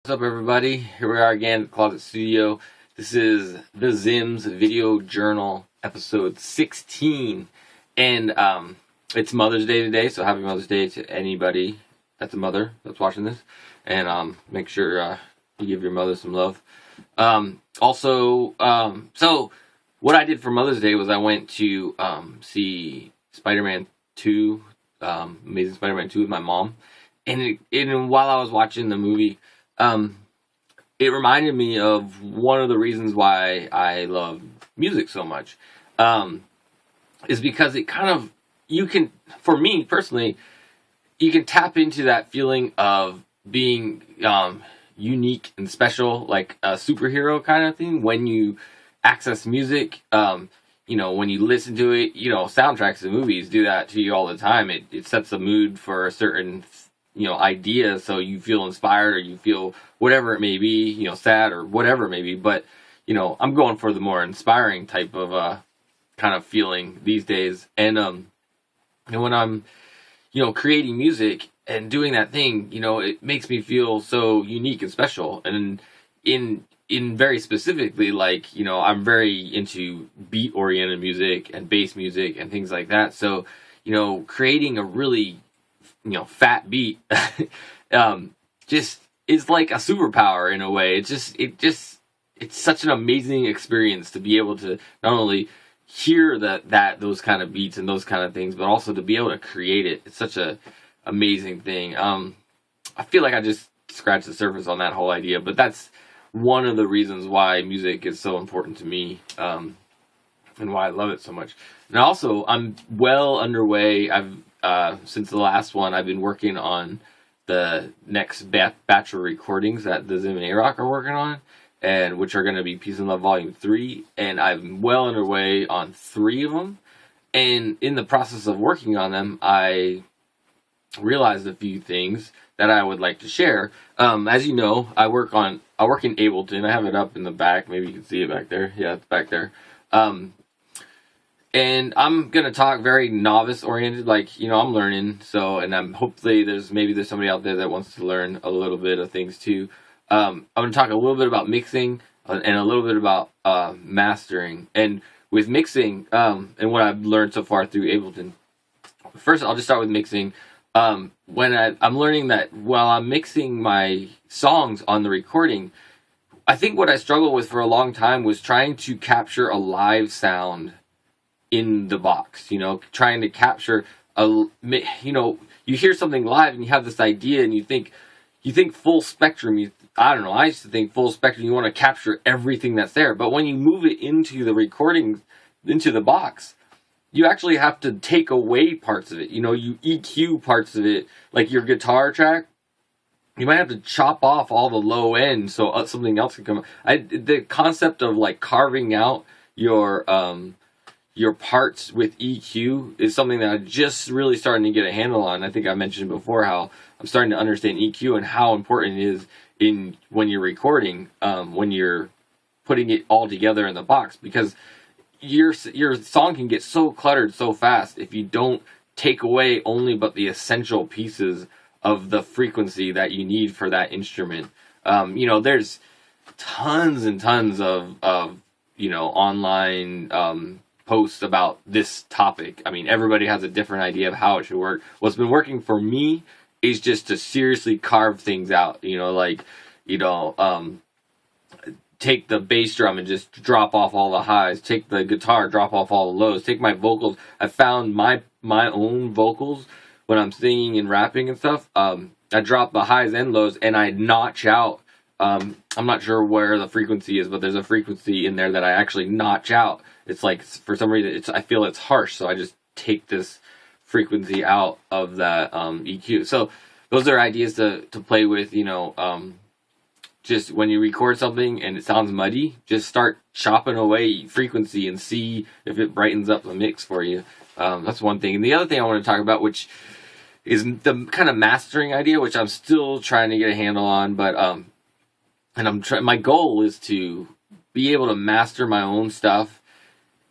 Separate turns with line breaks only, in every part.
What's up, everybody? Here we are again at the Closet Studio. This is theZim's Video Journal, episode 16. And it's Mother's Day today, so happy Mother's Day to anybody that's a mother that's watching this. And make sure you give your mother some love. So what I did for Mother's Day was I went to see Spider-Man 2, Amazing Spider-Man 2 with my mom. And while I was watching the movie, it reminded me of one of the reasons why I love music so much, is because it kind of, for me personally, you can tap into that feeling of being unique and special, like a superhero kind of thing when you access music. When you listen to it, soundtracks and movies do that to you all the time. It sets a mood for a certain idea, so you feel inspired or you feel whatever it may be, sad or whatever it may be. But I'm going for the more inspiring type of kind of feeling these days. And when I'm creating music and doing that thing, it makes me feel so unique and special. And in very specifically, I'm very into beat oriented music and bass music and things like that. So creating a really fat beat just is like a superpower in a way. It's such an amazing experience to be able to not only hear those kind of beats and those kind of things, but also to be able to create it. It's such a amazing thing. I feel like I just scratched the surface on that whole idea, but that's one of the reasons why music is so important to me, and why I love it so much. And also, I'm well underway. Since the last one, I've been working on the next batch of recordings that theZim and A-Rock are working on, and which are going to be Peace and Love Volume 3, and I'm well underway on 3 of them. And in the process of working on them, I realized a few things that I would like to share. As you know, I work in Ableton. I have it up in the back. Maybe you can see it back there. Yeah, it's back there. And I'm going to talk very novice oriented, I'm learning. So, and hopefully there's somebody out there that wants to learn a little bit of things too. I'm going to talk a little bit about mixing and a little bit about mastering. And with mixing, and what I've learned so far through Ableton. First, I'll just start with mixing. When I'm learning that while I'm mixing my songs on the recording, I think what I struggled with for a long time was trying to capture a live sound in the box, trying to capture you hear something live and you have this idea and you think full spectrum. I used to think full spectrum, you want to capture everything that's there. But when you move it into the recording, into the box, you actually have to take away parts of it. You EQ parts of it, like your guitar track. You might have to chop off all the low end so something else can come. The concept of carving out your parts with EQ is something that I'm just really starting to get a handle on. I think I mentioned before how I'm starting to understand EQ and how important it is when you're recording, when you're putting it all together in the box, because your song can get so cluttered so fast if you don't take away only but the essential pieces of the frequency that you need for that instrument. There's tons and tons of online posts about this topic. I mean, everybody has a different idea of how it should work. What's been working for me is just to seriously carve things out. Take the bass drum and just drop off all the highs. Take the guitar, drop off all the lows. Take my vocals. I found my own vocals when I'm singing and rapping and stuff. I drop the highs and lows, and I notch out. I'm not sure where the frequency is, but there's a frequency in there that I actually notch out. It's like, for some reason, I feel it's harsh, so I just take this frequency out of that EQ. So those are ideas to play with. Just when you record something and it sounds muddy, just start chopping away frequency and see if it brightens up the mix for you. That's one thing. And the other thing I want to talk about, which is the kind of mastering idea, which I'm still trying to get a handle on, but my goal is to be able to master my own stuff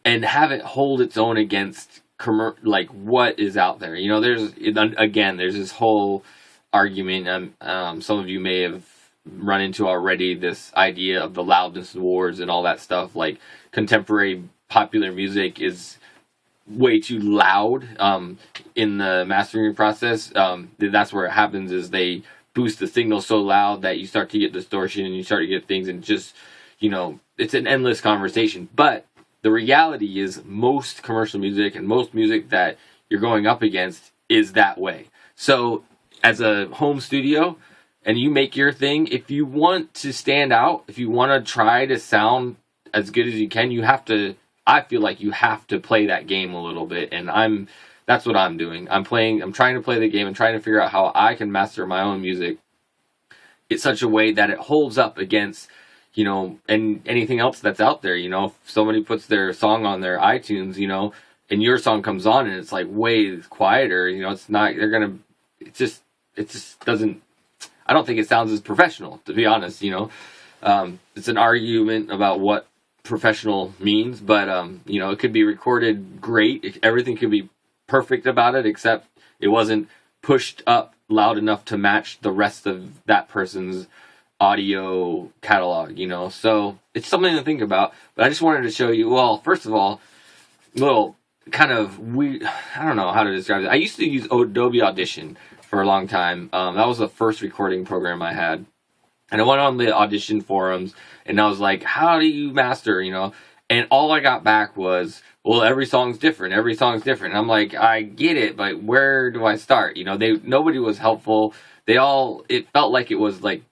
and have it hold its own against what is out there. There's this whole argument. Some of you may have run into already this idea of the loudness wars and all that stuff. Like contemporary popular music is way too loud in the mastering process. That's where it happens, is they boost the signal so loud that you start to get distortion and you start to get things, and just, you know, it's an endless conversation. But the reality is most commercial music and most music that you're going up against is that way. So as a home studio and you make your thing, if you want to stand out, if you want to try to sound as good as you can, you have to, I feel like you have to play that game a little bit. And that's what I'm doing. I'm trying to play the game and trying to figure out how I can master my own music in such a way that it holds up against, you know, and anything else that's out there. You know, if somebody puts their song on their iTunes, you know, and your song comes on and it's like way quieter, you know, it's not, it just doesn't, I don't think it sounds as professional, to be honest, you know. It's an argument about what professional means, but, you know, it could be recorded great. Everything could be perfect about it, except it wasn't pushed up loud enough to match the rest of that person's audio catalog, you know. So it's something to think about. But I just wanted to show you, well, first of all, little kind of weird, I don't know how to describe it. I used to use Adobe Audition for a long time. That was the first recording program I had. And I went on the Audition forums and I was like, how do you master, you know? And all I got back was, well, every song's different. Every song's different. And I'm like, I get it, but where do I start? You know, nobody was helpful. It felt like it was like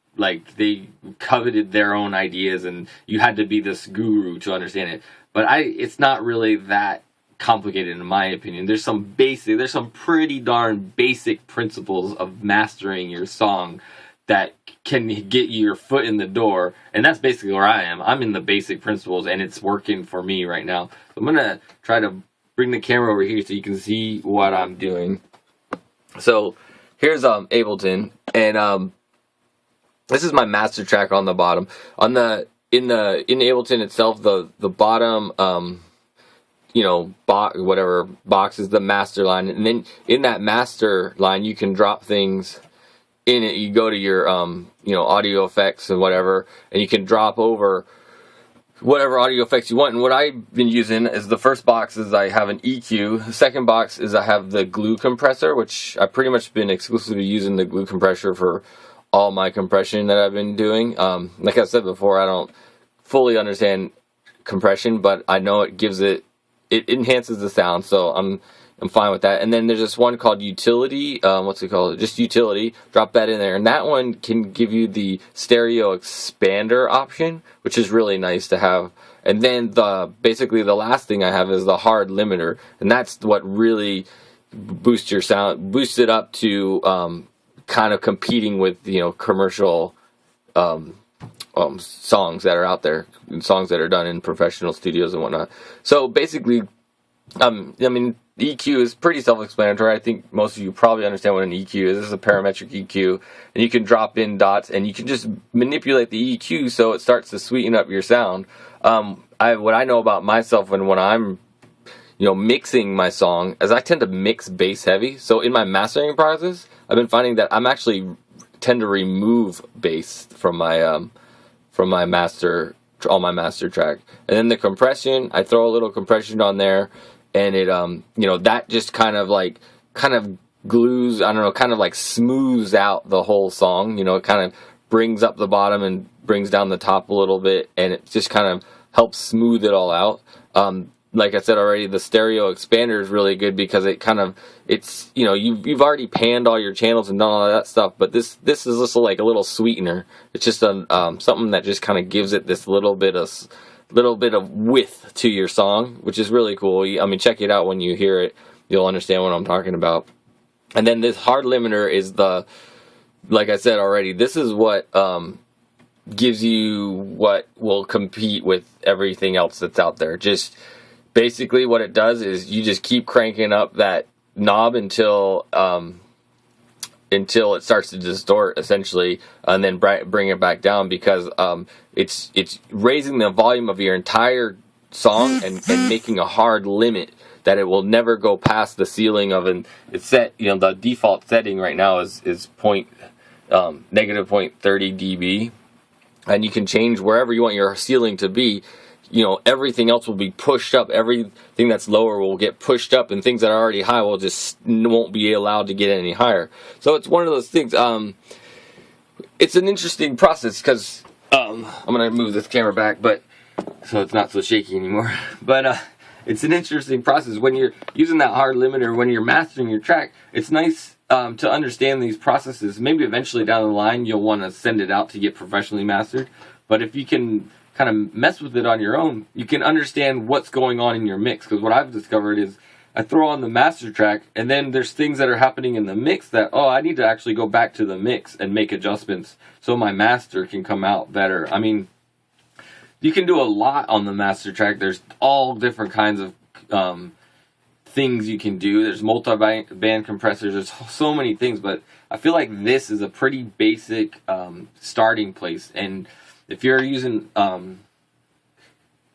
they coveted their own ideas and you had to be this guru to understand it. But it's not really that complicated in my opinion. There's some pretty darn basic principles of mastering your song that can get you your foot in the door, and that's basically where I am. I'm in the basic principles and it's working for me right now. I'm gonna try to bring the camera over here so you can see what I'm doing. So here's Ableton, and this is my master track on the bottom. In Ableton itself, the bottom you know, whatever box is the master line, and then in that master line you can drop things in it. You go to your you know, audio effects and whatever, and you can drop over whatever audio effects you want. And what I've been using is, the first box is I have an EQ. The second box is I have the glue compressor, which I've pretty much been exclusively using the glue compressor for all my compression that I've been doing. Like I said before, I don't fully understand compression, but I know it enhances the sound, so I'm fine with that. And then there's this one called Utility. What's it called? Just Utility. Drop that in there, and that one can give you the stereo expander option, which is really nice to have. And then basically the last thing I have is the hard limiter, and that's what really boosts your sound, boosts it up to kind of competing with, you know, commercial songs that are out there, songs that are done in professional studios and whatnot. So basically, I mean, EQ is pretty self-explanatory. I think most of you probably understand what an EQ is. This is a parametric EQ, and you can drop in dots, and you can just manipulate the EQ so it starts to sweeten up your sound. What I know about myself when I'm, you know, mixing my song, is I tend to mix bass heavy. So in my mastering process, I've been finding that I'm actually tend to remove bass from my master, all my master track. And then the compression, I throw a little compression on there, and it you know, that just kind of glues, I don't know, kind of like smooths out the whole song. You know, it kind of brings up the bottom and brings down the top a little bit, and it just kind of helps smooth it all out. Like I said already, the stereo expander is really good because it's, you know, you've already panned all your channels and done all that stuff, but this is just like a little sweetener. It's just something that just kind of gives it this little bit of width to your song, which is really cool. I mean, check it out when you hear it. You'll understand what I'm talking about. And then this hard limiter is like I said already, this is what gives you what will compete with everything else that's out there. Just basically what it does is you just keep cranking up that knob until it starts to distort, essentially, and then bring it back down, because it's raising the volume of your entire song and making a hard limit that it will never go past the ceiling of it's set, you know, the default setting right now is negative 0.30 dB, and you can change wherever you want your ceiling to be. You know, everything else will be pushed up. Everything that's lower will get pushed up, and things that are already high will just won't be allowed to get any higher. So it's one of those things. It's an interesting process because I'm gonna move this camera back, but so it's not so shaky anymore. But it's an interesting process when you're using that hard limiter. When you're mastering your track, it's nice to understand these processes. Maybe eventually down the line you'll want to send it out to get professionally mastered. But if you can kind of mess with it on your own, you can understand what's going on in your mix. Because what I've discovered is I throw on the master track, and then there's things that are happening in the mix that, oh, I need to actually go back to the mix and make adjustments so my master can come out better. I mean, you can do a lot on the master track. There's all different kinds of things you can do. There's multi-band compressors. There's so many things, but I feel like this is a pretty basic starting place. And if you're using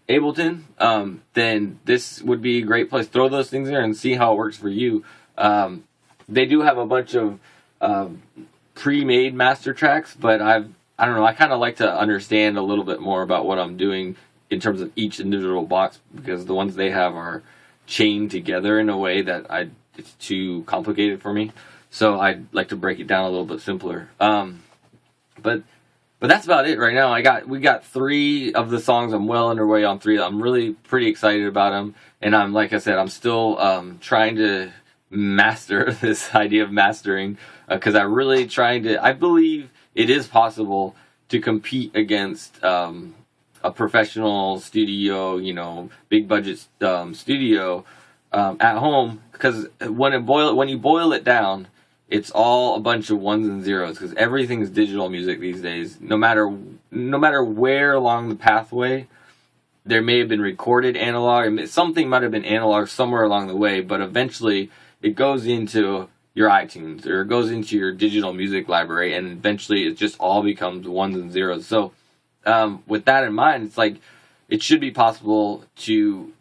Ableton, then this would be a great place. Throw those things there and see how it works for you. They do have a bunch of pre-made master tracks, but I don't know, I kind of like to understand a little bit more about what I'm doing in terms of each individual box, because the ones they have are chained together in a way that it's too complicated for me. So I'd like to break it down a little bit simpler. But that's about it right now. We got 3 of the songs. I'm well underway on 3. I'm really pretty excited about them, and like I said, I'm still trying to master this idea of mastering, because I believe it is possible to compete against a professional studio, you know, big budget studio at home, because when you boil it down, it's all a bunch of ones and zeros, because everything's digital music these days. No matter where along the pathway, there may have been recorded analog. Something might have been analog somewhere along the way, but eventually it goes into your iTunes, or it goes into your digital music library, and eventually it just all becomes ones and zeros. So with that in mind, it's like it should be possible to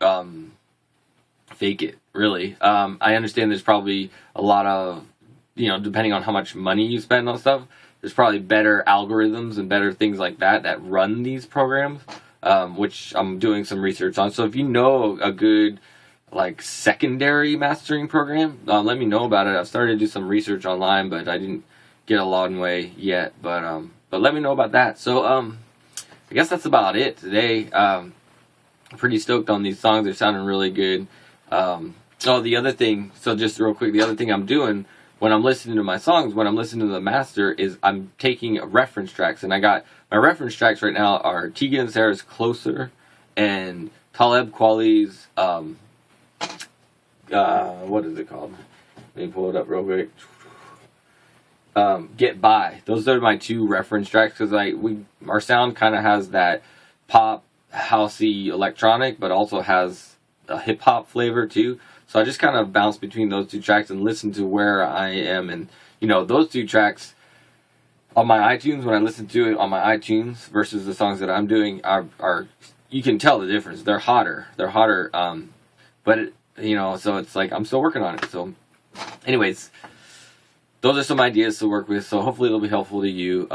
fake it, really. I understand there's probably a lot of, you know, depending on how much money you spend on stuff, there's probably better algorithms and better things like that run these programs, which I'm doing some research on. So if you know a good, like, secondary mastering program, let me know about it. I've started to do some research online, but I didn't get a long way yet. But let me know about that. So I guess that's about it today. I'm pretty stoked on these songs. They're sounding really good. The other thing, so just real quick, the other thing I'm doing when I'm listening to my songs, when I'm listening to the master, is I'm taking reference tracks. And I got my reference tracks right now are Tegan and Sarah's Closer and Talib Kweli's, what is it called? Let me pull it up real quick. Get By. Those are my 2 reference tracks, because our sound kind of has that pop, housey, electronic, but also has a hip hop flavor too. So I just kind of bounce between those 2 tracks and listen to where I am. And, you know, those 2 tracks on my iTunes, when I listen to it on my iTunes versus the songs that I'm doing, are you can tell the difference. They're hotter. But, you know, so it's like I'm still working on it. So anyways, those are some ideas to work with. So hopefully it'll be helpful to you.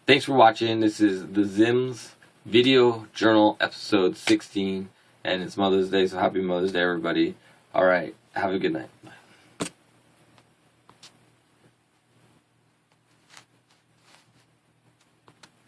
Thanks for watching. This is theZim's Video Journal episode 16. And it's Mother's Day, so happy Mother's Day, everybody. All right, have a good night.